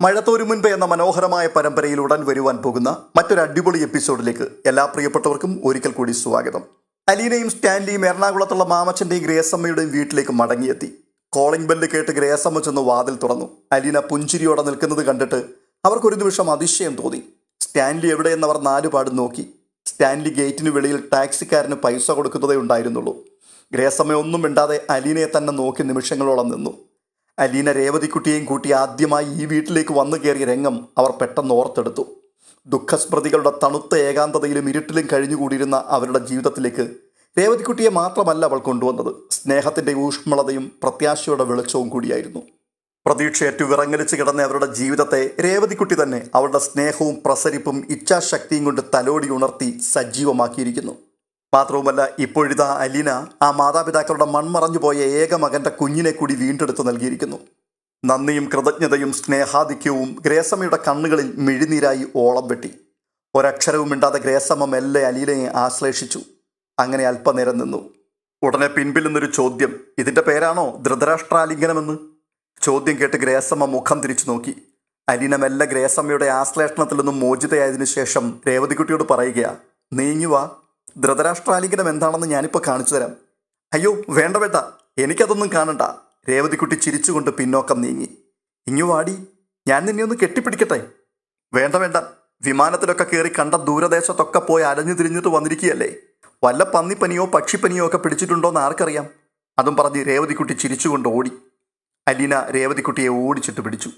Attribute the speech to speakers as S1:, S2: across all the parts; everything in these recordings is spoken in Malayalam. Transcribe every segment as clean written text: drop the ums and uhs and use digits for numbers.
S1: മഴത്തോരു മുൻപ് എന്ന മനോഹരമായ പരമ്പരയിൽ ഉടൻ വരുവാൻ പോകുന്ന മറ്റൊരു അടിപൊളി എപ്പിസോഡിലേക്ക് എല്ലാ പ്രിയപ്പെട്ടവർക്കും ഒരിക്കൽ കൂടി സ്വാഗതം. അലീനയും സ്റ്റാൻലിയും എറണാകുളത്തുള്ള മാമച്ചന്റെയും ഗ്രേസമ്മയുടെയും വീട്ടിലേക്ക് മടങ്ങിയെത്തി. കോളിംഗ് ബെല്ല് കേട്ട് ഗ്രേസമ്മ ചെന്ന് വാതിൽ തുറന്നു. അലീന പുഞ്ചിരിയോടെ നിൽക്കുന്നത് കണ്ടിട്ട് അവർക്കൊരു നിമിഷം അതിശയം തോന്നി. സ്റ്റാൻലി എവിടെയെന്നവർ നാലുപാട് നോക്കി. സ്റ്റാൻലി ഗേറ്റിന് വെളിയിൽ ടാക്സിക്കാരന് പൈസ കൊടുക്കുന്നതേ ഉണ്ടായിരുന്നുള്ളൂ. ഗ്രേസമ്മ ഒന്നും മിണ്ടാതെ അലീനയെ തന്നെ നോക്കി നിമിഷങ്ങളോളം നിന്നു. അലീന രേവതിക്കുട്ടിയെയും കൂട്ടി ആദ്യമായി ഈ വീട്ടിലേക്ക് വന്നു കയറിയ രംഗം അവർ പെട്ടെന്ന് ഓർത്തെടുത്തു. ദുഃഖസ്മൃതികളുടെ തണുത്ത ഏകാന്തതയിലും ഇരുട്ടിലും കഴിഞ്ഞുകൂടിയിരുന്ന അവരുടെ ജീവിതത്തിലേക്ക് രേവതിക്കുട്ടിയെ മാത്രമല്ല അവൾ കൊണ്ടുവന്നത്, സ്നേഹത്തിൻ്റെ ഊഷ്മളതയും പ്രത്യാശയുടെ വെളിച്ചവും കൂടിയായിരുന്നു. പ്രതീക്ഷയേറ്റു വിറങ്ങലിച്ച് കിടന്ന അവരുടെ ജീവിതത്തെ രേവതിക്കുട്ടി തന്നെ അവളുടെ സ്നേഹവും പ്രസരിപ്പും ഇച്ഛാശക്തിയും കൊണ്ട് തലോടി ഉണർത്തി സജീവമാക്കിയിരിക്കുന്നു. മാത്രവുമല്ല, ഇപ്പോഴിതാ അലീന ആ മാതാപിതാക്കളുടെ മൺമറഞ്ഞു പോയ ഏക മകൻ്റെ കുഞ്ഞിനെ കൂടി വീണ്ടെടുത്ത് നൽകിയിരിക്കുന്നു. നന്ദിയും കൃതജ്ഞതയും സ്നേഹാധിക്യവും ഗ്രേസമ്മയുടെ കണ്ണുകളിൽ മിഴിനീരായി ഓളം വെട്ടി. ഒരക്ഷരവും മിണ്ടാതെ ഗ്രേസമ്മ മെല്ലെ അലീനയെ ആശ്ലേഷിച്ചു. അങ്ങനെ അല്പനേരം നിന്നു. ഉടനെ പിൻപിൽ നിന്നൊരു ചോദ്യം. ഇതിൻ്റെ പേരാണോ ധൃതരാഷ്ട്രാലിംഗനമെന്ന്? ചോദ്യം കേട്ട് ഗ്രേസമ്മ മുഖം തിരിച്ചു നോക്കി. അലീന മെല്ലെ ഗ്രേസമ്മയുടെ ആശ്ലേഷണത്തിൽ നിന്നും മോചിതയായതിനു ശേഷം രേവതിക്കുട്ടിയോട് പറയുകയാ, നീങ്ങുവാ, ധൃതരാഷ്ട്രാലിംഗനം എന്താണെന്ന് ഞാനിപ്പോൾ കാണിച്ചു തരാം. അയ്യോ വേണ്ട വേണ്ട, എനിക്കതൊന്നും കാണണ്ട. രേവതിക്കുട്ടി ചിരിച്ചുകൊണ്ട് പിന്നോക്കം നീങ്ങി. ഇങ്ങുവാടി, ഞാൻ നിന്നെ ഒന്ന് കെട്ടിപ്പിടിക്കട്ടെ. വേണ്ട വേണ്ട, വിമാനത്തിലൊക്കെ കയറി കണ്ട ദൂരദേശത്തൊക്കെ പോയി അലഞ്ഞു തിരിഞ്ഞിട്ട് വന്നിരിക്കുകയല്ലേ, വല്ല പന്നിപ്പനിയോ പക്ഷിപ്പനിയോ ഒക്കെ പിടിച്ചിട്ടുണ്ടോയെന്ന് ആർക്കറിയാം. അതും പറഞ്ഞ് രേവതിക്കുട്ടി ചിരിച്ചുകൊണ്ട് ഓടി. അലീന രേവതിക്കുട്ടിയെ ഓടിച്ചിട്ട് പിടിച്ചു.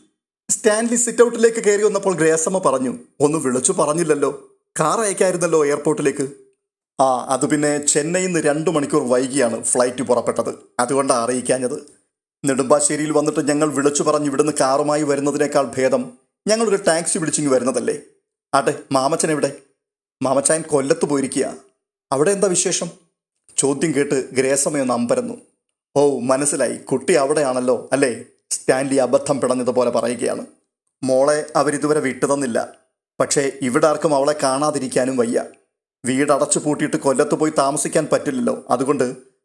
S1: സ്റ്റാൻലി സിറ്റൗട്ടിലേക്ക് കയറി വന്നപ്പോൾ ഗ്രേസമ്മ പറഞ്ഞു, ഒന്ന് വിളിച്ചു പറഞ്ഞില്ലല്ലോ, കാർ അയക്കായിരുന്നല്ലോ എയർപോർട്ടിലേക്ക്. അത് പിന്നെ ചെന്നൈയിൽ നിന്ന് 2 മണിക്കൂർ വൈകിയാണ് ഫ്ലൈറ്റ് പുറപ്പെട്ടത്, അതുകൊണ്ടാണ് അറിയിക്കാഞ്ഞത്. നെടുമ്പാശ്ശേരിയിൽ വന്നിട്ട് ഞങ്ങൾ വിളിച്ചു പറഞ്ഞ് ഇവിടുന്ന് കാറുമായി വരുന്നതിനേക്കാൾ ഭേദം ഞങ്ങളൊരു ടാക്സി പിടിച്ചിങ്ങ് വരുന്നതല്ലേ. ആട്ടെ, മാമച്ചൻ എവിടെ? മാമച്ചായൻ കൊല്ലത്ത് പോയിരിക്കുക. അവിടെ എന്താ വിശേഷം? ചോദ്യം കേട്ട് ഗ്രേസമ്മയൊന്ന് അമ്പരന്നു. ഓ മനസ്സിലായി, കുട്ടി അവിടെയാണല്ലോ അല്ലേ? സ്റ്റാൻലി അബദ്ധം പിടഞ്ഞതുപോലെ പറയുകയാണ്. മോളെ അവരിതുവരെ വിട്ടുതന്നില്ല. പക്ഷേ ഇവിടെ ആർക്കും അവളെ കാണാതിരിക്കാനും വയ്യ. വീടടച്ചു പൂട്ടിയിട്ട് കൊല്ലത്ത് പോയി താമസിക്കാൻ പറ്റില്ലല്ലോ. അതുകൊണ്ട്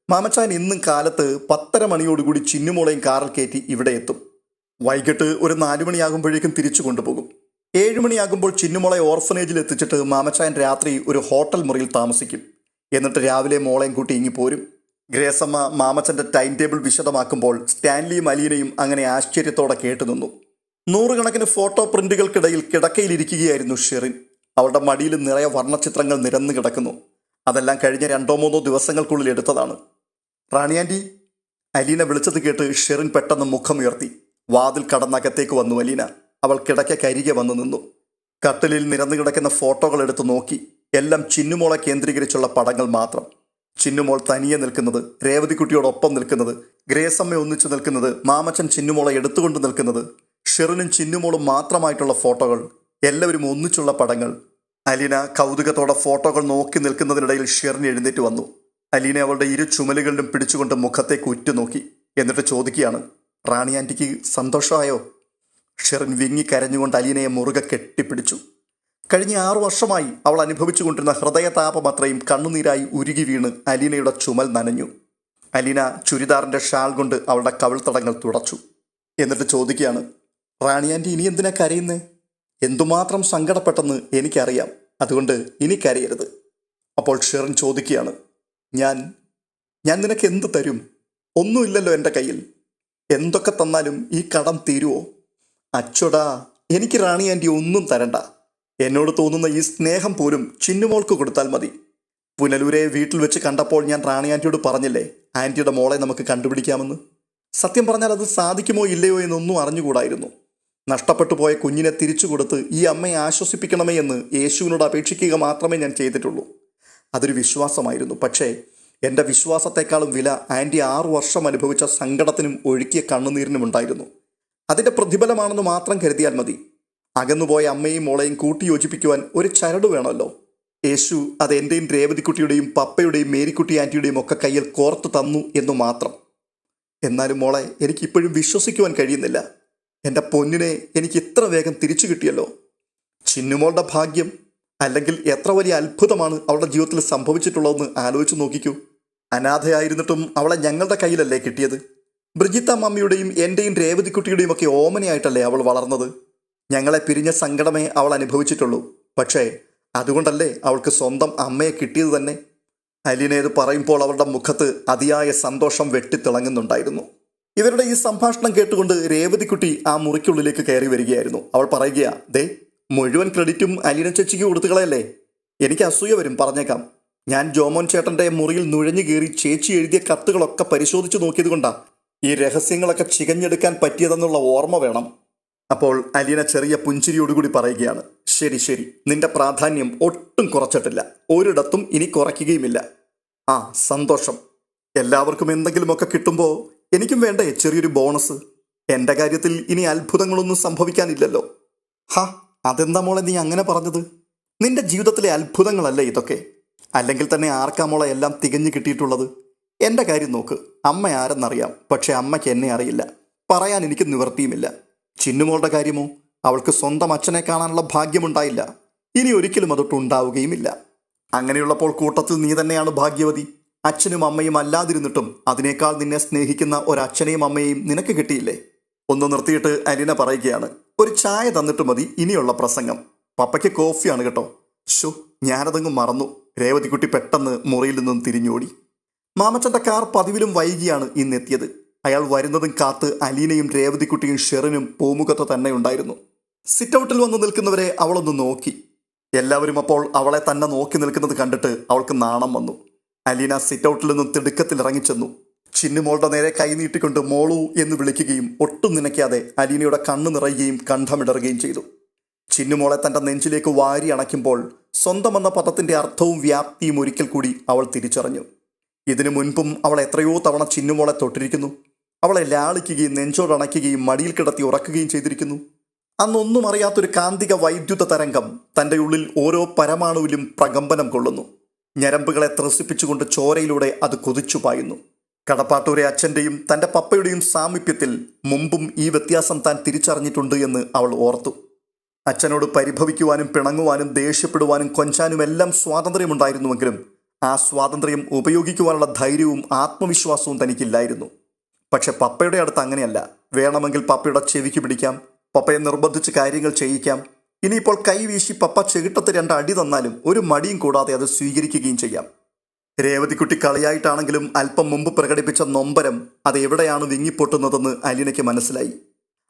S1: മാമച്ചാൻ ഇന്നും കാലത്ത് 10:30 മണിയോടുകൂടി ചിന്നുമോളെയും കാറിൽ കയറ്റി ഇവിടെ എത്തും. വൈകിട്ട് ഒരു 4 മണിയാകുമ്പോഴേക്കും തിരിച്ചു കൊണ്ടുപോകും. 7 മണിയാകുമ്പോൾ ചിന്നുമോളെ ഓർഫനേജിൽ എത്തിച്ചിട്ട് മാമച്ചാൻ രാത്രി ഒരു ഹോട്ടൽ മുറിയിൽ താമസിക്കും. എന്നിട്ട് രാവിലെ മോളെയും കൂട്ടി ഇങ്ങി പോരും. ഗ്രേസമ്മ മാമച്ചൻ്റെ ടൈം ടേബിൾ വിശദമാക്കുമ്പോൾ സ്റ്റാൻലിയും അലീനയും അങ്ങനെ ആശ്ചര്യത്തോടെ കേട്ടുനിന്നു. 100 കണക്കിന് ഫോട്ടോ പ്രിന്റുകൾക്കിടയിൽ കിടക്കയിലിരിക്കുകയായിരുന്നു ഷെറിൻ. അവളുടെ മടിയിൽ നിറയെ വർണ്ണചിത്രങ്ങൾ നിരന്നു കിടക്കുന്നു. അതെല്ലാം കഴിഞ്ഞ 2-3 ദിവസങ്ങൾക്കുള്ളിൽ എടുത്തതാണ്. റാണി ആൻറ്റി, അലീന വിളിച്ചത് കേട്ട് ഷെറിൻ പെട്ടെന്ന് മുഖമുയർത്തി. വാതിൽ കടന്നകത്തേക്ക് വന്നു അലീന. അവൾ കിടക്കരികെ വന്നു നിന്നു. കട്ടിലിൽ നിരന്നു കിടക്കുന്ന ഫോട്ടോകൾ എടുത്ത് നോക്കി. എല്ലാം ചിന്നുമോളെ കേന്ദ്രീകരിച്ചുള്ള പടങ്ങൾ മാത്രം. ചിന്നുമോൾ തനിയെ നിൽക്കുന്നത്, രേവതിക്കുട്ടിയോടൊപ്പം നിൽക്കുന്നത്, ഗ്രേസമ്മ ഒന്നിച്ചു നിൽക്കുന്നത്, മാമച്ചൻ ചിന്നുമോളെ എടുത്തുകൊണ്ട് നിൽക്കുന്നത്, ഷെറിനും ചിന്നുമോളും മാത്രമായിട്ടുള്ള ഫോട്ടോകൾ, എല്ലാവരും ഒന്നിച്ചുള്ള പടങ്ങൾ. അലീന കൗതുകത്തോടെ ഫോട്ടോകൾ നോക്കി നിൽക്കുന്നതിനിടയിൽ ഷെറിൻ എഴുന്നേറ്റ് വന്നു. അലീന അവളുടെ 2 ചുമലുകളിലും പിടിച്ചുകൊണ്ട് മുഖത്തേക്ക് ഉറ്റുനോക്കി. എന്നിട്ട് ചോദിക്കുകയാണ്, റാണി ആൻറ്റിക്ക് സന്തോഷമായോ? ഷെറിൻ വിങ്ങി കരഞ്ഞുകൊണ്ട് അലീനയെ മുറുകെ കെട്ടിപ്പിടിച്ചു. കഴിഞ്ഞ 6 വർഷമായി അവൾ അനുഭവിച്ചുകൊണ്ടിരുന്ന ഹൃദയതാപം അത്രയും കണ്ണുനീരായി ഉരുകി വീണ് അലീനയുടെ ചുമൽ നനഞ്ഞു. അലീന ചുരിദാറിൻ്റെ ഷാൾ കൊണ്ട് അവളുടെ കവിൾത്തടങ്ങൾ തുടച്ചു. എന്നിട്ട് ചോദിക്കുകയാണ്, റാണി ആൻറ്റി ഇനി എന്തിനാ കരയുന്നേ? എന്തുമാത്രം സങ്കടപ്പെട്ടെന്ന് എനിക്കറിയാം, അതുകൊണ്ട് ഇനി കരയരുത്. അപ്പോൾ ഷെറിൻ ചോദിക്കുകയാണ്, ഞാൻ നിനക്ക് എന്ത് തരും? ഒന്നുമില്ലല്ലോ എൻ്റെ കയ്യിൽ. എന്തൊക്കെ തന്നാലും ഈ കടം തീരുവോ? അച്ചോടാ, എനിക്ക് റാണി ആൻറ്റി ഒന്നും തരണ്ട. എന്നോട് തോന്നുന്ന ഈ സ്നേഹം പോലും ചിന്നുമോൾക്ക് കൊടുത്താൽ മതി. പുനലൂരെ വീട്ടിൽ വെച്ച് കണ്ടപ്പോൾ ഞാൻ റാണി ആൻറ്റിയോട് പറഞ്ഞില്ലേ, ആൻറ്റിയുടെ മോളെ നമുക്ക് കണ്ടുപിടിക്കാമെന്ന്. സത്യം പറഞ്ഞാൽ അത് സാധിക്കുമോ ഇല്ലയോ എന്നൊന്നും അറിഞ്ഞുകൂടായിരുന്നു. നഷ്ടപ്പെട്ടു പോയ കുഞ്ഞിനെ തിരിച്ചു കൊടുത്ത് ഈ അമ്മയെ ആശ്വസിപ്പിക്കണമേ എന്ന് യേശുവിനോട് അപേക്ഷിക്കുക മാത്രമേ ഞാൻ ചെയ്തിട്ടുള്ളൂ. അതൊരു വിശ്വാസമായിരുന്നു. പക്ഷേ എൻ്റെ വിശ്വാസത്തെക്കാളും വില ആൻറ്റി 6 വർഷം അനുഭവിച്ച സങ്കടത്തിനും ഒഴുക്കിയ കണ്ണുനീരിനും ഉണ്ടായിരുന്നു. അതിൻ്റെ പ്രതിഫലമാണെന്ന് മാത്രം കരുതിയാൽ മതി. അകന്നുപോയ അമ്മയും മോളെയും കൂട്ടിയോജിപ്പിക്കുവാൻ ഒരു ചരട് വേണമല്ലോ. യേശു അത് എൻ്റെയും രേവതിക്കുട്ടിയുടെയും പപ്പയുടെയും മേരിക്കുട്ടി ആൻറ്റിയുടെയും ഒക്കെ കയ്യിൽ കോർത്ത് തന്നു എന്നു മാത്രം. എന്നാലും മോളെ, എനിക്കിപ്പോഴും വിശ്വസിക്കുവാൻ കഴിയുന്നില്ല. എൻ്റെ പൊന്നിനെ എനിക്ക് ഇത്ര വേഗം തിരിച്ചു കിട്ടിയല്ലോ. ചിന്നുമോളുടെ ഭാഗ്യം, അല്ലെങ്കിൽ എത്ര വലിയ അത്ഭുതമാണ് അവളുടെ ജീവിതത്തിൽ സംഭവിച്ചിട്ടുള്ളതെന്ന് ആലോചിച്ച് നോക്കിക്കൂ. അനാഥയായിരുന്നിട്ടും അവളെ ഞങ്ങളുടെ കയ്യിലല്ലേ കിട്ടിയത്. ബ്രിജിത്ത മമ്മിയുടെയും എൻ്റെയും രേവതിക്കുട്ടിയുടെയും ഒക്കെ ഓമനയായിട്ടല്ലേ അവൾ വളർന്നത്. ഞങ്ങളെ പിരിഞ്ഞ സങ്കടമേ അവൾ അനുഭവിച്ചിട്ടുള്ളൂ. പക്ഷേ അതുകൊണ്ടല്ലേ അവൾക്ക് സ്വന്തം അമ്മയെ കിട്ടിയത് തന്നെ. അലീന ഇത് പറയുമ്പോൾ അവളുടെ മുഖത്ത് അതിയായ സന്തോഷം വെട്ടിത്തിളങ്ങുന്നുണ്ടായിരുന്നു. ഇവരുടെ ഈ സംഭാഷണം കേട്ടുകൊണ്ട് രേവതിക്കുട്ടി ആ മുറിക്കുള്ളിലേക്ക് കയറി വരികയായിരുന്നു. അവൾ പറയുകയാ, ദേ മുഴുവൻ ക്രെഡിറ്റും അലീന ചേച്ചിക്ക് കൊടുത്തുകളയല്ലേ. എനിക്ക് അസൂയ വരും, പറഞ്ഞേക്കാം. ഞാൻ ജോമോൻ ചേട്ടൻ്റെ മുറിയിൽ നുഴഞ്ഞു കയറി ചേച്ചി എഴുതിയ കത്തുകളൊക്കെ പരിശോധിച്ച് നോക്കിയത് കൊണ്ടാ ഈ രഹസ്യങ്ങളൊക്കെ ചികഞ്ഞെടുക്കാൻ പറ്റിയതെന്നുള്ള ഓർമ്മ വേണം. അപ്പോൾ അലീന ചെറിയ പുഞ്ചിരിയോടുകൂടി പറയുകയാണ്, ശരി ശരി, നിന്റെ പ്രാധാന്യം ഒട്ടും കുറച്ചിട്ടില്ല, ഒരിടത്തും ഇനി കുറയ്ക്കുകയുമില്ല. ആ സന്തോഷം. എല്ലാവർക്കും എന്തെങ്കിലുമൊക്കെ കിട്ടുമ്പോൾ എനിക്കും വേണ്ടേ ചെറിയൊരു ബോണസ്. എൻ്റെ കാര്യത്തിൽ ഇനി അത്ഭുതങ്ങളൊന്നും സംഭവിക്കാനില്ലല്ലോ. ഹാ, അതെന്താ മോളെ നീ അങ്ങനെ പറഞ്ഞത്? നിന്റെ ജീവിതത്തിലെ അത്ഭുതങ്ങളല്ലേ ഇതൊക്കെ? അല്ലെങ്കിൽ തന്നെ ആർക്കാ മോളെ എല്ലാം തികഞ്ഞു കിട്ടിയിട്ടുള്ളത്? എൻ്റെ കാര്യം നോക്ക്, അമ്മ ആരെന്നറിയാം, പക്ഷെ അമ്മയ്ക്ക് എന്നെ അറിയില്ല, പറയാൻ എനിക്ക് നിവൃത്തിയുമില്ല. ചിന്നുമോളുടെ കാര്യമോ, അവൾക്ക് സ്വന്തം അച്ഛനെ കാണാനുള്ള ഭാഗ്യമുണ്ടായില്ല, ഇനി ഒരിക്കലും അതൊട്ടുണ്ടാവുകയുമില്ല. അങ്ങനെയുള്ളപ്പോൾ കൂട്ടത്തിൽ നീ തന്നെയാണ് ഭാഗ്യവതി. അച്ഛനും അമ്മയും അല്ലാതിരുന്നിട്ടും അതിനേക്കാൾ നിന്നെ സ്നേഹിക്കുന്ന ഒരച്ഛനെയും അമ്മയെയും നിനക്ക് കിട്ടിയില്ലേ? ഒന്ന് നിർത്തിയിട്ട് അലീന പറയുകയാണ്, ഒരു ചായ തന്നിട്ട് മതി ഇനിയുള്ള പ്രസംഗം. പപ്പയ്ക്ക് കോഫിയാണ് കേട്ടോ. ഷോ, ഞാനതങ്ങ് മറന്നു. രേവതിക്കുട്ടി പെട്ടെന്ന് മുറിയിൽ നിന്നും തിരിഞ്ഞോടി. മാമച്ചൻ്റെ കാർ പതിവിലും വൈകിയാണ് ഇന്നെത്തിയത്. അയാൾ വരുന്നതും കാത്ത് അലീനയും രേവതിക്കുട്ടിയും ഷെറിനും പൂമുഖത്ത് തന്നെ ഉണ്ടായിരുന്നു. സിറ്റൗട്ടിൽ വന്ന് നിൽക്കുന്നവരെ അവളൊന്ന് നോക്കി. എല്ലാവരും അപ്പോൾ അവളെ തന്നെ നോക്കി നിൽക്കുന്നത് കണ്ടിട്ട് അവൾക്ക് നാണം വന്നു. അലീന സിറ്റൗട്ടിൽ നിന്നും തിടുക്കത്തിൽ ഇറങ്ങിച്ചെന്നു. ചിന്നുമോളുടെ നേരെ കൈ നീട്ടിക്കൊണ്ട് മോളു എന്ന് വിളിക്കുകയും ഒട്ടും നനയ്ക്കാതെ അലീനയുടെ കണ്ണ് നിറയുകയും കണ്ഠമിടറുകയും ചെയ്തു. ചിന്നുമോളെ തൻ്റെ നെഞ്ചിലേക്ക് വാരി അണയ്ക്കുമ്പോൾ സ്വന്തമെന്ന പദത്തിൻ്റെ അർത്ഥവും വ്യാപ്തിയും ഒരിക്കൽ കൂടി അവൾ തിരിച്ചറിഞ്ഞു. ഇതിനു മുൻപും അവൾ എത്രയോ തവണ ചിന്നുമോളെ തൊട്ടിരിക്കുന്നു. അവളെ ലാളിക്കുകയും നെഞ്ചോടണയ്ക്കുകയും മടിയിൽ കിടത്തി ഉറക്കുകയും ചെയ്തിരിക്കുന്നു. അന്നൊന്നും അറിയാത്തൊരു കാന്തിക വൈദ്യുത തരംഗം തൻ്റെ ഉള്ളിൽ ഓരോ പരമാണുവിലും പ്രകമ്പനം കൊള്ളുന്നു. ഞരമ്പുകളെ ത്രസിപ്പിച്ചുകൊണ്ട് ചോരയിലൂടെ അത് കുതിച്ചു പായുന്നു. കടപ്പാട്ടൂരെ അച്ഛൻ്റെയും തൻ്റെ പപ്പയുടെയും സാമീപ്യത്തിൽ മുമ്പും ഈ വ്യത്യാസം താൻ തിരിച്ചറിഞ്ഞിട്ടുണ്ട് എന്ന് അവൾ ഓർത്തു. അച്ഛനോട് പരിഭവിക്കുവാനും പിണങ്ങുവാനും ദേഷ്യപ്പെടുവാനും കൊഞ്ചാനുമെല്ലാം സ്വാതന്ത്ര്യമുണ്ടായിരുന്നുവെങ്കിലും ആ സ്വാതന്ത്ര്യം ഉപയോഗിക്കുവാനുള്ള ധൈര്യവും ആത്മവിശ്വാസവും തനിക്കില്ലായിരുന്നു. പക്ഷെ പപ്പയുടെ അടുത്ത് അങ്ങനെയല്ല. വേണമെങ്കിൽ പപ്പയുടെ ചെവിക്ക് പിടിക്കാം, പപ്പയെ നിർബന്ധിച്ച് കാര്യങ്ങൾ ചെയ്യിക്കാം. ഇനിയിപ്പോൾ കൈവീശി പപ്പ ചെകിട്ടത്ത് 2 അടി തന്നാലും ഒരു മടിയും കൂടാതെ അത് സ്വീകരിക്കുകയും ചെയ്യാം. രേവതിക്കുട്ടി കളിയായിട്ടാണെങ്കിലും അല്പം മുമ്പ് പ്രകടിപ്പിച്ച നൊമ്പരം അത് എവിടെയാണ് വിങ്ങിപ്പൊട്ടുന്നതെന്ന് അലീനയ്ക്ക് മനസ്സിലായി.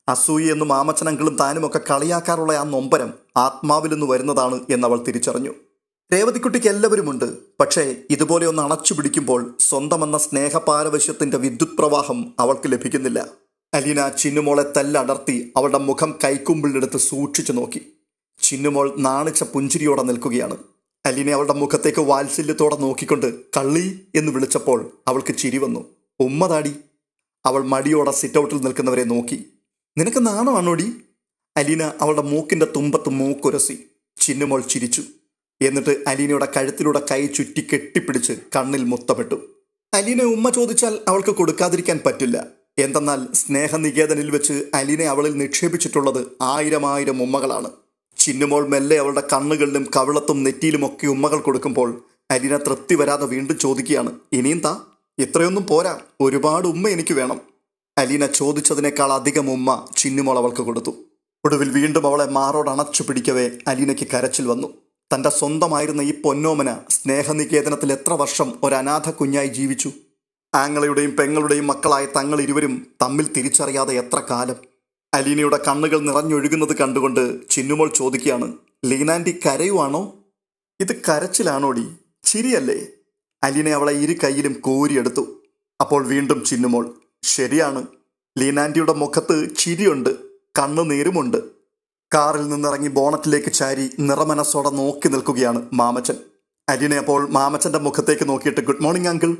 S1: അസൂയെന്നും മാമച്ചനങ്ങളും താനുമൊക്കെ കളിയാക്കാറുള്ള ആ നൊമ്പരം ആത്മാവിൽ നിന്ന് വരുന്നതാണ് എന്നവൾ തിരിച്ചറിഞ്ഞു. രേവതിക്കുട്ടിക്ക് എല്ലാവരുമുണ്ട്. പക്ഷേ ഇതുപോലെ ഒന്ന് അണച്ചു പിടിക്കുമ്പോൾ സ്വന്തമെന്ന സ്നേഹപാരവശ്യത്തിൻ്റെ വിദ്യുത് പ്രവാഹം അവൾക്ക് ലഭിക്കുന്നില്ല. അലീന ചിന്നുമോളെ തല്ലടർത്തി അവളുടെ മുഖം കൈക്കുമ്പിളിലെടുത്ത് സൂക്ഷിച്ചു നോക്കി. ചിന്നുമോൾ നാണിച്ച പുഞ്ചിരിയോടെ നിൽക്കുകയാണ്. അലീന അവളുടെ മുഖത്തേക്ക് വാത്സല്യത്തോടെ നോക്കിക്കൊണ്ട് കള്ളി എന്ന് വിളിച്ചപ്പോൾ അവൾക്ക് ചിരി വന്നു. ഉമ്മതാടി. അവൾ മടിയോടെ സിറ്റൗട്ടിൽ നിൽക്കുന്നവരെ നോക്കി. നിനക്ക് നാണമാണോടി? അലീന അവളുടെ മൂക്കിൻ്റെ തുമ്പത്ത് മൂക്കുരസി. ചിന്നുമോൾ ചിരിച്ചു. എന്നിട്ട് അലീനയുടെ കഴുത്തിലൂടെ കൈ ചുറ്റി കെട്ടിപ്പിടിച്ച് കണ്ണിൽ മുത്തപ്പെട്ടു. അലീന ഉമ്മ ചോദിച്ചാൽ അവൾക്ക് കൊടുക്കാതിരിക്കാൻ പറ്റില്ല. എന്തെന്നാൽ സ്നേഹനികേതനിൽ വെച്ച് അലീന അവളിൽ നിക്ഷേപിച്ചിട്ടുള്ളത് 1000 ഉമ്മകളാണ്. ചിന്നുമോൾ മെല്ലെ അവളുടെ കണ്ണുകളിലും കവിളത്തും നെറ്റിയിലുമൊക്കെ ഉമ്മകൾ കൊടുക്കുമ്പോൾ അലീന തൃപ്തി വരാതെ വീണ്ടും ചോദിക്കുകയാണ്, ഇനിയും താ, ഇത്രയൊന്നും പോരാ, ഒരുപാട് ഉമ്മ എനിക്ക് വേണം. അലീന ചോദിച്ചതിനേക്കാൾ അധികം ഉമ്മ ചിന്നുമോൾ അവൾക്ക് കൊടുത്തു. ഒടുവിൽ വീണ്ടും അവളെ മാറോട് അണച്ചു പിടിക്കവേ അലീനയ്ക്ക് കരച്ചിൽ വന്നു. തൻ്റെ സ്വന്തമായിരുന്ന ഈ പൊന്നോമന സ്നേഹനികേതനത്തിൽ എത്ര വർഷം ഒരനാഥ കുഞ്ഞായി ജീവിച്ചു. ആങ്ങളയുടെയും പെങ്ങളുടെയും മക്കളായ തങ്ങൾ ഇരുവരും തമ്മിൽ തിരിച്ചറിയാതെ എത്ര കാലം. അലീനയുടെ കണ്ണുകൾ നിറഞ്ഞൊഴുകുന്നത് കണ്ടുകൊണ്ട് ചിന്നുമോൾ ചോദിക്കുകയാണ്, ലീനാൻറ്റി കരയുവാണോ? ഇത് കരച്ചിലാണോടി, ചിരിയല്ലേ? അലീന അവളെ ഇരു കൈയിലും കോരിയെടുത്തു. അപ്പോൾ വീണ്ടും ചിന്നുമോൾ, ശരിയാണ്, ലീനാൻറ്റിയുടെ മുഖത്ത് ചിരിയുണ്ട്, കണ്ണുനീരുമുണ്ട്. കാറിൽ നിന്നിറങ്ങി ബോണറ്റിലേക്ക് ചാരി നിറമനസ്സോടെ നോക്കി നിൽക്കുകയാണ് മാമച്ചൻ. അലീന അപ്പോൾ മാമച്ചൻ്റെ മുഖത്തേക്ക് നോക്കിയിട്ട്, ഗുഡ് മോർണിംഗ് അങ്കിൾ.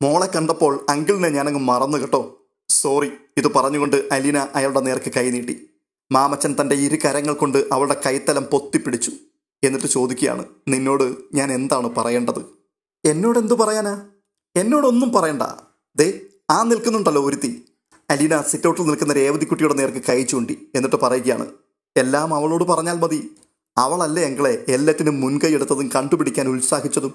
S1: മോളെ കണ്ടപ്പോൾ അങ്കിളിനെ ഞാനങ്ങ് മറന്നു കേട്ടോ, സോറി. ഇത് പറഞ്ഞുകൊണ്ട് അലീന അയാളുടെ നേർക്ക് കൈനീട്ടി. മാമച്ചൻ തൻ്റെ ഇരു കരങ്ങൾ കൊണ്ട് അവളുടെ കൈത്തലം പൊത്തിപ്പിടിച്ചു. എന്നിട്ട് ചോദിക്കുകയാണ്, നിന്നോട് ഞാൻ എന്താണ് പറയേണ്ടത്? എന്നോടെന്തു പറയാനാ? എന്നോടൊന്നും പറയണ്ട. ദേ ആ നിൽക്കുന്നുണ്ടല്ലോ ഒരുത്തി. അലീന സിറ്റൗട്ടിൽ നിൽക്കുന്ന രേവതിക്കുട്ടിയുടെ നേർക്ക് കൈ ചൂണ്ടി. എന്നിട്ട് പറയുകയാണ്, എല്ലാം അവളോട് പറഞ്ഞാൽ മതി. അവളല്ലേ അങ്കിളെ എല്ലാറ്റിനും മുൻകൈ എടുത്തതും കണ്ടുപിടിക്കാൻ ഉത്സാഹിച്ചതും.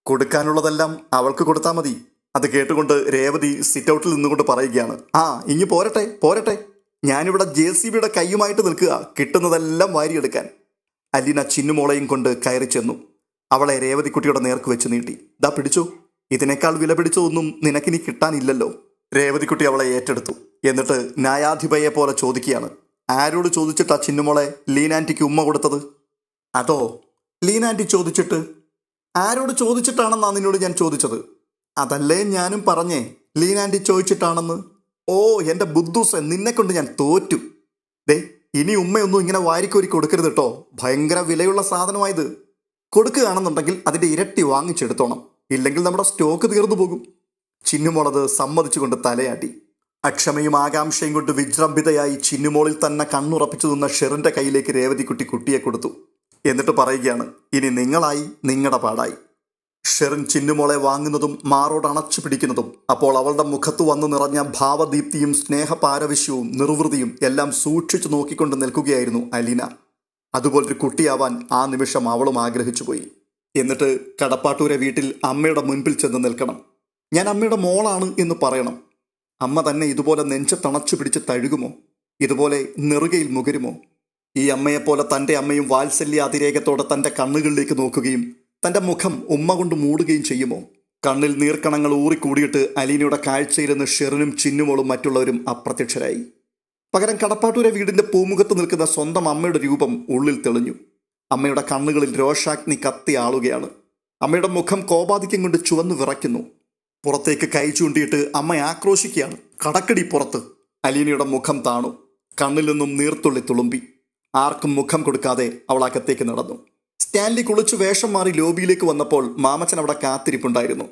S1: കൊടുക്കാനുള്ളതെല്ലാം അവൾക്ക് കൊടുത്താൽ മതി. അത് കേട്ടുകൊണ്ട് രേവതി സിറ്റൗട്ടിൽ നിന്നുകൊണ്ട് പറയുകയാണ്, ആ ഇങ്ങ് പോരട്ടെ പോരട്ടെ, ഞാനിവിടെ JCBയുടെ കൈയുമായിട്ട് നിൽക്കുക, കിട്ടുന്നതെല്ലാം വാരിയെടുക്കാൻ. അലീന ചിന്നുമോളെയും കൊണ്ട് കയറി ചെന്നു. അവളെ രേവതിക്കുട്ടിയുടെ നേർക്ക് വെച്ച് നീട്ടി. ദാ പിടിച്ചോ, ഇതിനേക്കാൾ വില പിടിച്ചൊന്നും നിനക്കിനി കിട്ടാനില്ലല്ലോ. രേവതിക്കുട്ടി അവളെ ഏറ്റെടുത്തു. എന്നിട്ട് ന്യായാധിപയെ പോലെ ചോദിക്കുകയാണ്, ആരോട് ചോദിച്ചിട്ടാ ചിന്നുമോളെ ലീനാൻറ്റിക്ക് ഉമ്മ കൊടുത്തത്? അതോ, ലീനാൻറ്റി ചോദിച്ചിട്ട്? ആരോട് ചോദിച്ചിട്ടാണെന്നാ നിന്നോട് ഞാൻ ചോദിച്ചത്. അതല്ലേ ഞാനും പറഞ്ഞേ, ലീനാൻറ്റി ചോദിച്ചിട്ടാണെന്ന്. ഓ എൻ്റെ ബുദ്ധൂസെ, നിന്നെ കൊണ്ട് ഞാൻ തോറ്റു. ദേ, ഇനി ഉമ്മയൊന്നും ഇങ്ങനെ വാരിക്കോരി കൊടുക്കരുത് കേട്ടോ. ഭയങ്കര വിലയുള്ള സാധനമായത്. കൊടുക്കുകയാണെന്നുണ്ടെങ്കിൽ അതിൻ്റെ ഇരട്ടി വാങ്ങിച്ചെടുത്തോണം, ഇല്ലെങ്കിൽ നമ്മുടെ സ്റ്റോക്ക് തീർന്നു പോകും. ചിന്നുമോളത് സമ്മതിച്ചുകൊണ്ട് തലയാട്ടി. അക്ഷമയും ആകാംക്ഷയും കൊണ്ട് വിജൃംഭിതയായി ചിന്നുമോളിൽ തന്നെ കണ്ണുറപ്പിച്ചു നിന്ന ഷെറിൻ്റെ കയ്യിലേക്ക് രേവതിക്കുട്ടി കുട്ടിയെ കൊടുത്തു. എന്നിട്ട് പറയുകയാണ്, ഇനി നിങ്ങളായി, നിങ്ങളുടെ പാടായി. ഷെറിൻ ചിന്നുമോളെ വാങ്ങുന്നതും മാറോട് അണച്ചു പിടിക്കുന്നതും അപ്പോൾ അവളുടെ മുഖത്ത് വന്നു നിറഞ്ഞ ഭാവദീപ്തിയും സ്നേഹപാരവശ്യവും നിർവൃതിയും എല്ലാം സൂക്ഷിച്ചു നോക്കിക്കൊണ്ട് നിൽക്കുകയായിരുന്നു അലീന. അതുപോലൊരു കുട്ടിയാവാൻ ആ നിമിഷം അവളും ആഗ്രഹിച്ചു പോയി. എന്നിട്ട് കടപ്പാട്ടൂരെ വീട്ടിൽ അമ്മയുടെ മുൻപിൽ ചെന്ന് നിൽക്കണം. ഞാൻ അമ്മയുടെ മോളാണ് എന്ന് പറയണം. അമ്മ തന്നെ ഇതുപോലെ നെഞ്ച് തണച്ചു പിടിച്ച് തഴുകുമോ? ഇതുപോലെ നെറുകയിൽ മുകരുമോ? ഈ അമ്മയെപ്പോലെ തൻ്റെ അമ്മയും വാത്സല്യാതിരേകത്തോടെ തൻ്റെ കണ്ണുകളിലേക്ക് നോക്കുകയും തൻ്റെ മുഖം ഉമ്മ കൊണ്ട് മൂടുകയും ചെയ്യുമോ? കണ്ണിൽ നീർക്കണങ്ങൾ ഊറിക്കൂടിയിട്ട് അലീനയുടെ കാഴ്ചയിലെന്ന് ഷെറിനും ചിന്നുമോളും മറ്റുള്ളവരും അപ്രത്യക്ഷരായി. പകരം കടപ്പാട്ടൂരെ വീടിൻ്റെ പൂമുഖത്ത് നിൽക്കുന്ന സ്വന്തം അമ്മയുടെ രൂപം ഉള്ളിൽ തെളിഞ്ഞു. അമ്മയുടെ കണ്ണുകളിൽ രോഷാഗ്നി കത്തി ആളുകയാണ്. അമ്മയുടെ മുഖം കോപാധിക്യം കൊണ്ട് ചുവന്നു വിറയ്ക്കുന്നു. പുറത്തേക്ക് കൈ ചൂണ്ടിയിട്ട് അമ്മ ആക്രോശിക്കുകയാണ്, കടക്കടി പുറത്ത്. അലീനയുടെ മുഖം താണു. കണ്ണിൽ നിന്നും നീർത്തുള്ളി തുളുമ്പി. ആർക്കും മുഖം കൊടുക്കാതെ അവൾ അകത്തേക്ക് നടന്നു. സ്റ്റാൻലി കുളിച്ചു വേഷം മാറി ലോബിയിലേക്ക് വന്നപ്പോൾ മാമച്ചൻ അവിടെ കാത്തിരിപ്പുണ്ടായിരുന്നു.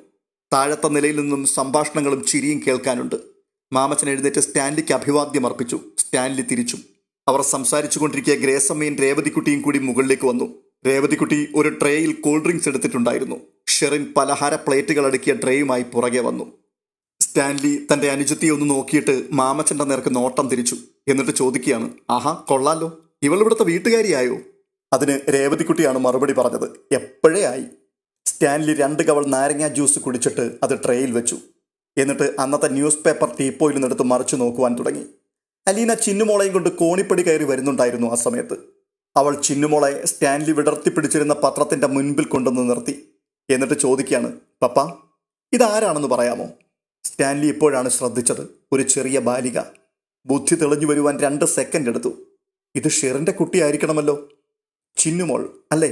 S1: താഴത്തെ നിലയിൽ നിന്നും സംഭാഷണങ്ങളും ചിരിയും കേൾക്കാനുണ്ട്. മാമച്ചൻ എഴുന്നേറ്റ് സ്റ്റാൻലിക്ക് അഭിവാദ്യം അർപ്പിച്ചു. സ്റ്റാൻലി തിരിച്ചു. അവർ സംസാരിച്ചു കൊണ്ടിരിക്കുക ഗ്രേസമ്മയും രേവതിക്കുട്ടിയും കൂടി മുകളിലേക്ക് വന്നു. രേവതിക്കുട്ടി ഒരു ട്രേയിൽ കൂൾ ഡ്രിങ്ക്സ് എടുത്തിട്ടുണ്ടായിരുന്നു. ഷെറിൻ പലഹാര പ്ലേറ്റുകൾ അടുക്കിയ ട്രേയുമായി പുറകെ വന്നു. സ്റ്റാൻലി തൻ്റെ അനുജത്തിയെ ഒന്ന് നോക്കിയിട്ട് മാമച്ചൻ്റെ നേർക്ക് നോട്ടം തിരിച്ചു. എന്നിട്ട് ചോദിക്കുകയാണ്, ആഹാ കൊള്ളാലോ, ഇവളിവിടുത്തെ വീട്ടുകാരിയായോ? അതിന് രേവതിക്കുട്ടിയാണ് മറുപടി പറഞ്ഞത്, എപ്പോഴേ ആയി. സ്റ്റാൻലി 2 കവൾ നാരങ്ങ ജ്യൂസ് കുടിച്ചിട്ട് അത് ട്രേയിൽ വെച്ചു. എന്നിട്ട് അന്നത്തെ ന്യൂസ് പേപ്പർ ടീപ്പോയിൽ നിന്നെടുത്ത് മറിച്ചു നോക്കുവാൻ തുടങ്ങി. അലീന ചിന്നുമോളെയും കൊണ്ട് കോണിപ്പടി കയറി വരുന്നുണ്ടായിരുന്നു ആ സമയത്ത്. അവൾ ചിന്നുമോളെ സ്റ്റാൻലി വിടർത്തിപ്പിടിച്ചിരുന്ന പത്രത്തിൻ്റെ മുൻപിൽ കൊണ്ടുവന്ന് നിർത്തി. എന്നിട്ട് ചോദിക്കുകയാണ്, പപ്പ ഇതാരാണെന്ന് പറയാമോ? സ്റ്റാൻലി ഇപ്പോഴാണ് ശ്രദ്ധിച്ചത്, ഒരു ചെറിയ ബാലിക. ബുദ്ധി തെളിഞ്ഞു വരുവാൻ 2 സെക്കൻഡ് എടുത്തു. ഇത് ഷെറിൻ്റെ കുട്ടിയായിരിക്കണമല്ലോ, ചിന്നുമോൾ അല്ലേ?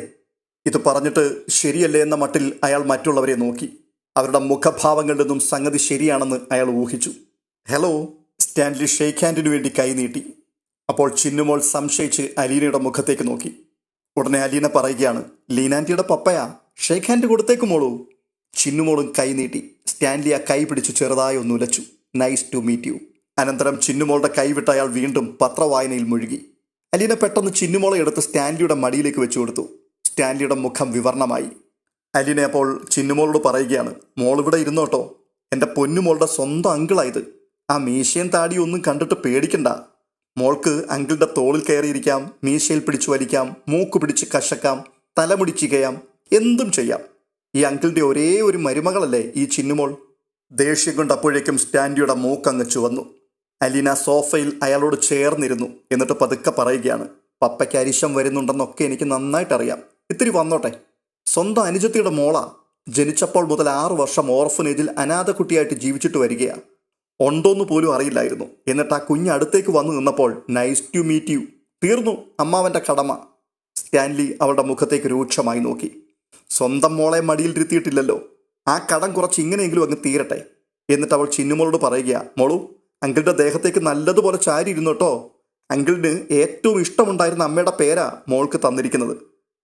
S1: ഇത് പറഞ്ഞിട്ട് ശരിയല്ലേ എന്ന മട്ടിൽ അയാൾ മറ്റുള്ളവരെ നോക്കി. അവരുടെ മുഖഭാവങ്ങളിൽ നിന്നും സംഗതി ശരിയാണെന്ന് അയാൾ ഊഹിച്ചു. ഹലോ, സ്റ്റാൻലി ഷെയ്ക്ക് ഹാൻഡിനു വേണ്ടി കൈ നീട്ടി. അപ്പോൾ ചിന്നുമോൾ സംശയിച്ച് അലീനയുടെ മുഖത്തേക്ക് നോക്കി. ഉടനെ അലീന പറയുകയാണ്, ലീനാൻറ്റിയുടെ പപ്പയാ, ഷെയ്ക്ക് ഹാൻഡ് കൊടുത്തേക്കുമോളൂ. ചിന്നുമോളും കൈ നീട്ടി. സ്റ്റാൻലി ആ കൈ പിടിച്ച് ചെറുതായി ഒന്ന് ഉലച്ചു. Nice to meet you. അനന്തരം ചിന്നുമോളുടെ കൈവിട്ട് അയാൾ വീണ്ടും പത്രവായനയിൽ മുഴുകി. അലീന പെട്ടെന്ന് ചിന്നുമോളെ എടുത്ത് സ്റ്റാൻലിയുടെ മടിയിലേക്ക് വെച്ചു കൊടുത്തു. സ്റ്റാൻലിയുടെ മുഖം വിവർണമായി. അലീന അപ്പോൾ ചിന്നുമോളോട് പറയുകയാണ്, മോളിവിടെ ഇരുന്നോട്ടോ, എൻ്റെ പൊന്നുമോളുടെ സ്വന്തം അങ്കിളായത്. ആ മീശയും താടിയും ഒന്നും കണ്ടിട്ട് പേടിക്കണ്ട. മോൾക്ക് അങ്കിളുടെ തോളിൽ കയറിയിരിക്കാം, മീശയിൽ പിടിച്ചു വലിക്കാം, മൂക്ക് പിടിച്ച് കശക്കാം, തലമുടി ചികയാം, എന്തും ചെയ്യാം. ഈ അങ്കിളുടെ ഒരേ ഒരു മരുമകളല്ലേ ഈ ചിന്നുമോൾ. ദേഷ്യം കൊണ്ട് അപ്പോഴേക്കും സ്റ്റാൻലിയുടെ മൂക്കങ്ങ് ചുവന്നു. അലീന സോഫയിൽ അയാളോട് ചേർന്നിരുന്നു. എന്നിട്ട് പതുക്കെ പറയുകയാണ്, പപ്പയ്ക്ക് അരിശം വരുന്നുണ്ടെന്നൊക്കെ എനിക്ക് നന്നായിട്ടറിയാം. ഇത്തിരി വന്നോട്ടെ. സ്വന്തം അനുജത്തിയുടെ മോളാ. ജനിച്ചപ്പോൾ മുതൽ 6 വർഷം ഓർഫനേജിൽ അനാഥ കുട്ടിയായിട്ട് ജീവിച്ചിട്ട് വരികയാണ്. ഉണ്ടോന്ന് പോലും അറിയില്ലായിരുന്നു. എന്നിട്ട് ആ കുഞ്ഞ് അടുത്തേക്ക് വന്നു നിന്നപ്പോൾ നൈസ് ടു മീറ്റ് യു. തീർന്നു അമ്മാവൻ്റെ കടമ. സ്റ്റാൻലി അവളുടെ മുഖത്തേക്ക് രൂക്ഷമായി നോക്കി. സ്വന്തം മോളെ മടിയിൽ ഇരുത്തിയിട്ടില്ലല്ലോ, ആ കടം കുറച്ച് ഇങ്ങനെയെങ്കിലും അങ്ങ് തീരട്ടെ. എന്നിട്ട് അവൾ ചിന്നുമോളോട് പറയുക, മോളു അങ്കിളുടെ ദേഹത്തേക്ക് നല്ലതുപോലെ ചാരി ഇരുന്നു കേട്ടോ. അങ്കിളിന് ഏറ്റവും ഇഷ്ടമുണ്ടായിരുന്ന അമ്മയുടെ പേരാ മോൾക്ക് തന്നിരിക്കുന്നത്.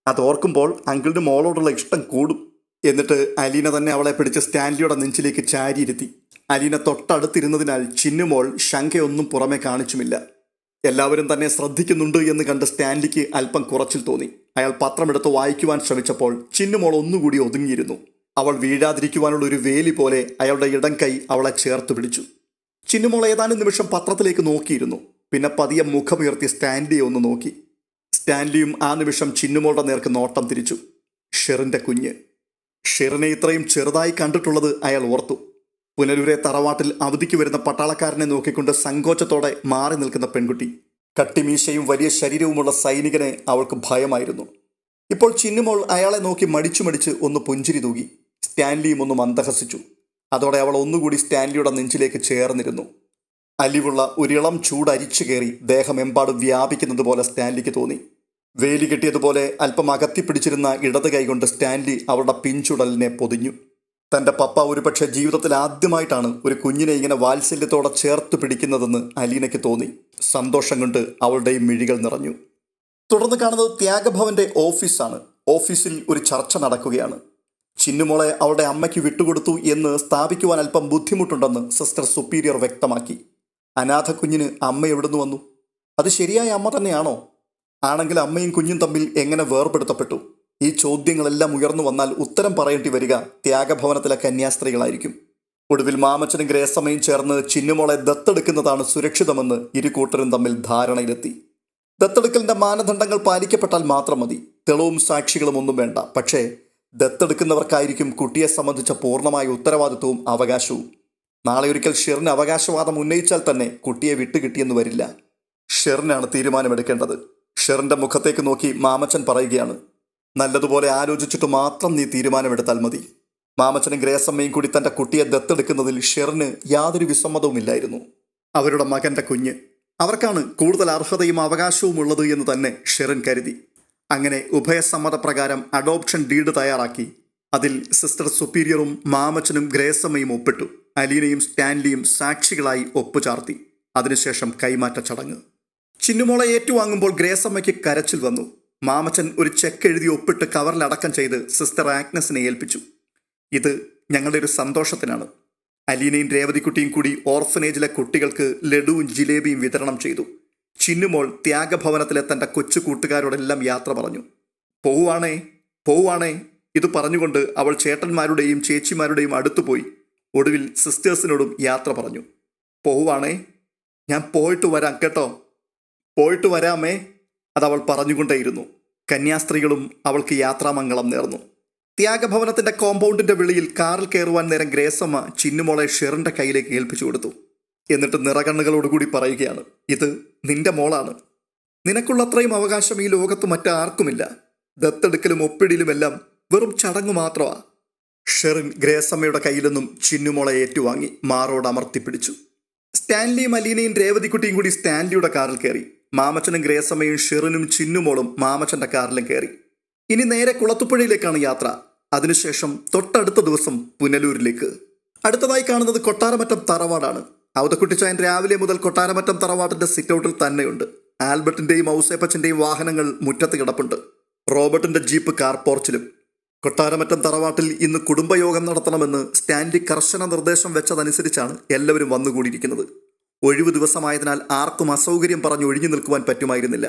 S1: അതോർക്കുമ്പോൾ അങ്കിളിന് മോളോടുള്ള ഇഷ്ടം കൂടും. എന്നിട്ട് അലീന തന്നെ അവളെ പിടിച്ച് സ്റ്റാൻലിയുടെ നെഞ്ചിലേക്ക് ചാരിയിരുത്തി. അലീന തൊട്ടടുത്തിരുന്നതിനാൽ ചിന്നുമോൾ ശങ്കയൊന്നും പുറമെ കാണിച്ചുമില്ല. എല്ലാവരും തന്നെ ശ്രദ്ധിക്കുന്നുണ്ട് എന്ന് കണ്ട് സ്റ്റാൻലിക്ക് അല്പം കുറച്ചിൽ തോന്നി. അയാൾ പത്രമെടുത്ത് വായിക്കുവാൻ ശ്രമിച്ചപ്പോൾ ചിന്നുമോൾ ഒന്നുകൂടി ഒതുങ്ങിയിരുന്നു. അവൾ വീഴാതിരിക്കുവാനുള്ള ഒരു വേലി പോലെ അയാളുടെ ഇടം കൈ അവളെ ചേർത്ത് പിടിച്ചു. ചിന്നുമോൾ ഏതാനും നിമിഷം പത്രത്തിലേക്ക് നോക്കിയിരുന്നു. പിന്നെ പതിയെ മുഖമുയർത്തി സ്റ്റാൻലിയെ ഒന്ന് നോക്കി. സ്റ്റാൻലിയും ആ നിമിഷം ചിന്നുമോളുടെ നേർക്ക് നോട്ടം തിരിച്ചു. ഷെറിൻ്റെ കുഞ്ഞ്. ഷെറിനെ ഇത്രയും ചെറുതായി കണ്ടിട്ടുള്ളത് അയാൾ ഓർത്തു. പുനലൂരെ തറവാട്ടിൽ അവധിക്ക് വരുന്ന പട്ടാളക്കാരനെ നോക്കിക്കൊണ്ട് സങ്കോചത്തോടെ മാറി നിൽക്കുന്ന പെൺകുട്ടി. കട്ടിമീശയും വലിയ ശരീരവുമുള്ള സൈനികനെ അവൾക്ക് ഭയമായിരുന്നു. ഇപ്പോൾ ചിന്നുമോൾ അയാളെ നോക്കി മടിച്ചു ഒന്ന് പുഞ്ചിരി തൂകി. സ്റ്റാൻലിയും ഒന്ന് മന്ദഹസിച്ചു. അതോടെ അവൾ ഒന്നുകൂടി സ്റ്റാൻലിയുടെ നെഞ്ചിലേക്ക് ചേർന്നിരുന്നു. അലിവുള്ള ഒരിളം ചൂട് അരിച്ചു കയറി ദേഹമെമ്പാടും വ്യാപിക്കുന്നത് പോലെ സ്റ്റാൻലിക്ക് തോന്നി. വേലി കെട്ടിയതുപോലെ അല്പം അകത്തിപ്പിടിച്ചിരുന്ന ഇടത് കൈകൊണ്ട് സ്റ്റാൻലി അവളുടെ പിഞ്ചുടലിനെ പൊതിഞ്ഞു. തൻ്റെ പപ്പ ഒരുപക്ഷെ ജീവിതത്തിൽ ആദ്യമായിട്ടാണ് ഒരു കുഞ്ഞിനെ ഇങ്ങനെ വാത്സല്യത്തോടെ ചേർത്ത് പിടിക്കുന്നതെന്ന് അലീനയ്ക്ക് തോന്നി. സന്തോഷം കൊണ്ട് അവളുടെയും മിഴികൾ നിറഞ്ഞു. തുടർന്ന് കാണുന്നത് ത്യാഗഭവന്റെ ഓഫീസാണ്. ഓഫീസിൽ ഒരു ചർച്ച നടക്കുകയാണ്. ചിന്നുമോളെ അവളുടെ അമ്മയ്ക്ക് വിട്ടുകൊടുത്തു എന്ന് സ്ഥാപിക്കുവാൻ അല്പം ബുദ്ധിമുട്ടുണ്ടെന്ന് സിസ്റ്റർ സുപ്പീരിയർ വ്യക്തമാക്കി. അനാഥ കുഞ്ഞിന് അമ്മ എവിടുന്ന് വന്നു? അത് ശരിയായ അമ്മ തന്നെയാണോ? ആണെങ്കിൽ അമ്മയും കുഞ്ഞും തമ്മിൽ എങ്ങനെ വേർപെടുത്തപ്പെട്ടു? ഈ ചോദ്യങ്ങളെല്ലാം ഉയർന്നു വന്നാൽ ഉത്തരം പറയേണ്ടി വരിക ത്യാഗഭവനത്തിലെ കന്യാസ്ത്രീകളായിരിക്കും. ഒടുവിൽ മാമച്ചനും ഗ്രേസമ്മയും ചേർന്ന് ചിന്നുമോളെ ദത്തെടുക്കുന്നതാണ് സുരക്ഷിതമെന്ന് ഇരു കൂട്ടരും തമ്മിൽ ധാരണയിലെത്തി. ദത്തെടുക്കലിന്റെ മാനദണ്ഡങ്ങൾ പാലിക്കപ്പെട്ടാൽ മാത്രം മതി. തെളിവും സാക്ഷികളും ഒന്നും വേണ്ട. പക്ഷേ ദത്തെടുക്കുന്നവർക്കായിരിക്കും കുട്ടിയെ സംബന്ധിച്ച പൂർണ്ണമായ ഉത്തരവാദിത്വവും അവകാശവും. നാളെ ഒരിക്കൽ ഷെറിന് അവകാശവാദം ഉന്നയിച്ചാൽ തന്നെ കുട്ടിയെ വിട്ടുകിട്ടിയെന്ന് വരില്ല. ഷെറിനാണ് തീരുമാനമെടുക്കേണ്ടത്. ഷെറിന്റെ മുഖത്തേക്ക് നോക്കി മാമച്ചൻ പറയുകയാണ്, നല്ലതുപോലെ ആലോചിച്ചിട്ട് മാത്രം നീ തീരുമാനമെടുത്താൽ മതി. മാമച്ചനും ഗ്രേസമ്മയും കൂടി തൻ്റെ കുട്ടിയെ ദത്തെടുക്കുന്നതിൽ ഷെറിന് യാതൊരു വിസമ്മതവുമില്ലായിരുന്നു. അവരുടെ മകന്റെ കുഞ്ഞ് അവർക്കാണ് കൂടുതൽ അർഹതയും അവകാശവും ഉള്ളത് എന്ന് തന്നെ ഷെറിൻ കരുതി. അങ്ങനെ ഉഭയസമ്മതപ്രകാരം അഡോപ്ഷൻ ഡീഡ് തയ്യാറാക്കി. അതിൽ സിസ്റ്റർ സുപ്പീരിയറും മാമച്ചനും ഗ്രേസമ്മയും ഒപ്പിട്ടു. അലീനയും സ്റ്റാൻലിയും സാക്ഷികളായി ഒപ്പുചാർത്തി. അതിനുശേഷം കൈമാറ്റ ചടങ്ങ്. ചിന്നുമോളെ ഏറ്റുവാങ്ങുമ്പോൾ ഗ്രേസമ്മയ്ക്ക് കരച്ചിൽ വന്നു. മാമച്ചൻ ഒരു ചെക്ക് എഴുതി ഒപ്പിട്ട് കവറിലടക്കം ചെയ്ത് സിസ്റ്റർ ആഗ്നസിനെ ഏൽപ്പിച്ചു. ഇത് ഞങ്ങളുടെ ഒരു സന്തോഷത്തിനാണ്. അലീനയും രേവതിക്കുട്ടിയും കൂടി ഓർഫനേജിലെ കുട്ടികൾക്ക് ലഡുവും ജിലേബിയും വിതരണം ചെയ്തു. ചിന്നുമോൾ ത്യാഗഭവനത്തിലെ തൻ്റെ കൊച്ചു കൂട്ടുകാരോടെല്ലാം യാത്ര പറഞ്ഞു. പോവുവാണേ ഇത് പറഞ്ഞുകൊണ്ട് അവൾ ചേട്ടന്മാരുടെയും ചേച്ചിമാരുടെയും അടുത്തുപോയി. ഒടുവിൽ സിസ്റ്റേഴ്സിനോടും യാത്ര പറഞ്ഞു. പോവുവാണേ, ഞാൻ പോയിട്ട് വരാം കേട്ടോ, പോയിട്ട് വരാമേ, അതവൾ പറഞ്ഞുകൊണ്ടേയിരുന്നു. കന്യാസ്ത്രീകളും അവൾക്ക് യാത്രാമംഗളം നേർന്നു. ത്യാഗഭവനത്തിന്റെ കോമ്പൗണ്ടിന്റെ വെളിയിൽ കാറിൽ കയറുവാൻ നേരം ഗ്രേസമ്മ ചിന്നുമോളെ ഷെറിന്റെ കയ്യിലേക്ക് ഏൽപ്പിച്ചു കൊടുത്തു. എന്നിട്ട് നിറകണ്ണുകളോടുകൂടി പറയുകയാണ്, ഇത് നിന്റെ മോളാണ്. നിനക്കുള്ളത്രയും അവകാശം ഈ ലോകത്ത് മറ്റാർക്കുമില്ല. ദത്തെടുക്കലും ഒപ്പിടിയിലുമെല്ലാം വെറും ചടങ്ങു മാത്രമാ. ഷെറിൻ ഗ്രേസമ്മയുടെ കയ്യിൽ നിന്നും ചിന്നുമോളെ ഏറ്റുവാങ്ങി മാറോട് അമർത്തിപ്പിടിച്ചു. സ്റ്റാൻലിയും അലീനയും രേവതിക്കുട്ടിയും കൂടി സ്റ്റാൻലിയുടെ കാറിൽ കയറി. മാമച്ചനും ഗ്രേസമ്മയും ഷെറിനും ചിന്നുമോളും മാമച്ചന്റെ കാറിലും കയറി. ഇനി നേരെ കുളത്തുപുഴയിലേക്കാണ് യാത്ര. അതിനുശേഷം തൊട്ടടുത്ത ദിവസം പുനലൂരിലേക്ക്. അടുത്തതായി കാണുന്നത് കൊട്ടാരമറ്റം തറവാടാണ്. ഔതക്കുട്ടിച്ചായൻ രാവിലെ മുതൽ കൊട്ടാരമറ്റം തറവാടിന്റെ സിറ്റൗട്ടിൽ തന്നെയുണ്ട്. ആൽബർട്ടിന്റെയും ഔസേപ്പച്ചന്റെയും വാഹനങ്ങൾ മുറ്റത്ത് കിടപ്പുണ്ട്. റോബർട്ടിന്റെ ജീപ്പ് കാർ പോർച്ചിലും. കൊട്ടാരമറ്റം തറവാട്ടിൽ ഇന്ന് കുടുംബയോഗം നടത്തണമെന്ന് സ്റ്റാൻലി കർശന നിർദ്ദേശം വെച്ചതനുസരിച്ചാണ് എല്ലാവരും വന്നുകൂടിയിരിക്കുന്നത്. ഒഴിവു ദിവസമായതിനാൽ ആർക്കും അസൗകര്യം പറഞ്ഞ് ഒഴിഞ്ഞു നിൽക്കുവാൻ പറ്റുമായിരുന്നില്ല.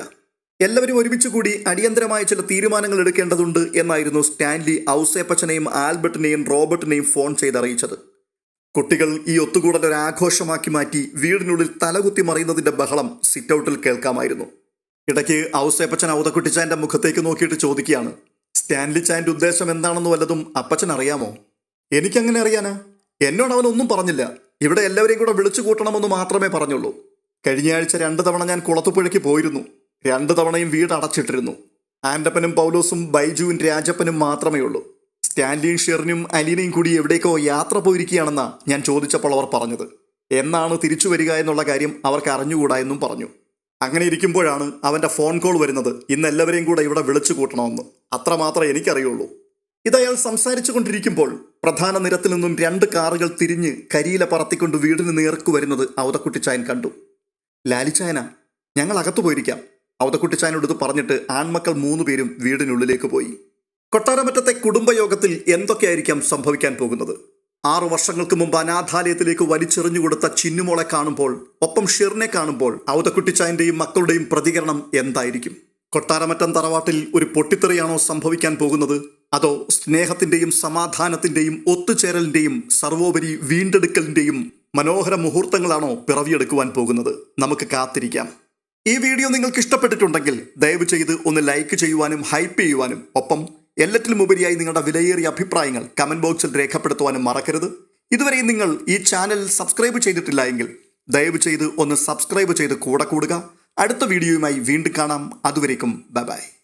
S1: എല്ലാവരും ഒരുമിച്ച് കൂടി അടിയന്തരമായ ചില തീരുമാനങ്ങൾ എടുക്കേണ്ടതുണ്ട് എന്നായിരുന്നു സ്റ്റാൻലി ഔസേപ്പച്ചനെയും ആൽബർട്ടിനെയും റോബർട്ടിനെയും ഫോൺ ചെയ്തറിയിച്ചത്. കുട്ടികൾ ഈ ഒത്തുകൂടൽ ഒരു ആഘോഷമാക്കി മാറ്റി വീടിനുള്ളിൽ തലകുത്തി മറിയുന്നതിന്റെ ബഹളം സിറ്റൗട്ടിൽ കേൾക്കാമായിരുന്നു. ഇടയ്ക്ക് ഔസേപ്പച്ചൻ ഔതക്കുട്ടിച്ചായന്റെ മുഖത്തേക്ക് നോക്കിയിട്ട് ചോദിക്കുകയാണ്, സ്റ്റാൻലി ചായന്റെ ഉദ്ദേശം എന്താണെന്ന് വല്ലതും അപ്പച്ചൻ അറിയാമോ? എനിക്കങ്ങനെ അറിയാനാ? എന്നോട് അവനൊന്നും പറഞ്ഞില്ല. ഇവിടെ എല്ലാവരെയും കൂടെ വിളിച്ചു കൂട്ടണമെന്ന് മാത്രമേ പറഞ്ഞുള്ളൂ. കഴിഞ്ഞയാഴ്ച 2 തവണ ഞാൻ കുളത്തുപുഴയ്ക്ക് പോയിരുന്നു. 2 തവണയും വീട് അടച്ചിട്ടിരുന്നു. ആൻഡപ്പനും പൗലോസും ബൈജുവും രാജപ്പനും മാത്രമേ ഉള്ളൂ. സ്റ്റാൻലിയും ഷെറിനും അലീനയും കൂടി എവിടേക്കോ യാത്ര പോയിരിക്കുകയാണെന്നാ ഞാൻ ചോദിച്ചപ്പോൾ അവർ പറഞ്ഞത്. എന്നാണ് തിരിച്ചു വരിക എന്നുള്ള കാര്യം അവർക്ക് അറിഞ്ഞുകൂടാ എന്നും പറഞ്ഞു. അങ്ങനെ ഇരിക്കുമ്പോഴാണ് അവൻ്റെ ഫോൺ കോൾ വരുന്നത്. ഇന്ന് എല്ലാവരെയും കൂടെ ഇവിടെ വിളിച്ചു കൂട്ടണമെന്ന്. അത്രമാത്രമേ എനിക്കറിയുള്ളൂ. ഇതയാൾ സംസാരിച്ചു കൊണ്ടിരിക്കുമ്പോൾ പ്രധാന നിരത്തിൽ നിന്നും 2 കാറുകൾ തിരിഞ്ഞ് കരിയില പറത്തിക്കൊണ്ട് വീടിന് നേർക്ക് വരുന്നത് ഔതക്കുട്ടിച്ചായൻ കണ്ടു. ലാലിച്ചായനാ, ഞങ്ങൾ അകത്തു പോയിരിക്കാം. ഔതക്കുട്ടിച്ചായനോട് ഇത് പറഞ്ഞിട്ട് ആൺമക്കൾ 3 പേരും വീടിനുള്ളിലേക്ക് പോയി. കൊട്ടാരമറ്റത്തെ കുടുംബയോഗത്തിൽ എന്തൊക്കെയായിരിക്കാം സംഭവിക്കാൻ പോകുന്നത്? 6 വർഷങ്ങൾക്ക് മുമ്പ് അനാഥാലയത്തിലേക്ക് വലിച്ചെറിഞ്ഞു കൊടുത്ത ചിന്നുമോളെ കാണുമ്പോൾ, ഒപ്പം ഷെറിനെ കാണുമ്പോൾ ഔതക്കുട്ടിച്ചായന്റെയും മക്കളുടെയും പ്രതികരണം എന്തായിരിക്കും? കൊട്ടാരമറ്റം തറവാട്ടിൽ ഒരു പൊട്ടിത്തെറിയാണോ സംഭവിക്കാൻ പോകുന്നത്? അതോ സ്നേഹത്തിന്റെയും സമാധാനത്തിന്റെയും ഒത്തുചേരലിന്റെയും സർവോപരി വീണ്ടെടുക്കലിന്റെയും മനോഹര മുഹൂർത്തങ്ങളാണോ പിറവിയെടുക്കുവാൻ പോകുന്നത്? നമുക്ക് കാത്തിരിക്കാം. ഈ വീഡിയോ നിങ്ങൾക്ക് ഇഷ്ടപ്പെട്ടിട്ടുണ്ടെങ്കിൽ ദയവ് ചെയ്ത് ഒന്ന് ലൈക്ക് ചെയ്യുവാനും ഹൈപ്പ് ചെയ്യുവാനും ഒപ്പം എല്ലാറ്റിലും ഉപരിയായി നിങ്ങളുടെ വിലയേറിയ അഭിപ്രായങ്ങൾ കമന്റ് ബോക്സിൽ രേഖപ്പെടുത്തുവാനും മറക്കരുത്. ഇതുവരെയും നിങ്ങൾ ഈ ചാനൽ സബ്സ്ക്രൈബ് ചെയ്തിട്ടില്ല എങ്കിൽ ദയവ് ചെയ്ത് ഒന്ന് സബ്സ്ക്രൈബ് ചെയ്ത് കൂടെ കൂടുക. അടുത്ത വീഡിയോയുമായി വീണ്ടും കാണാം. അതുവരേക്കും ബൈ ബൈ.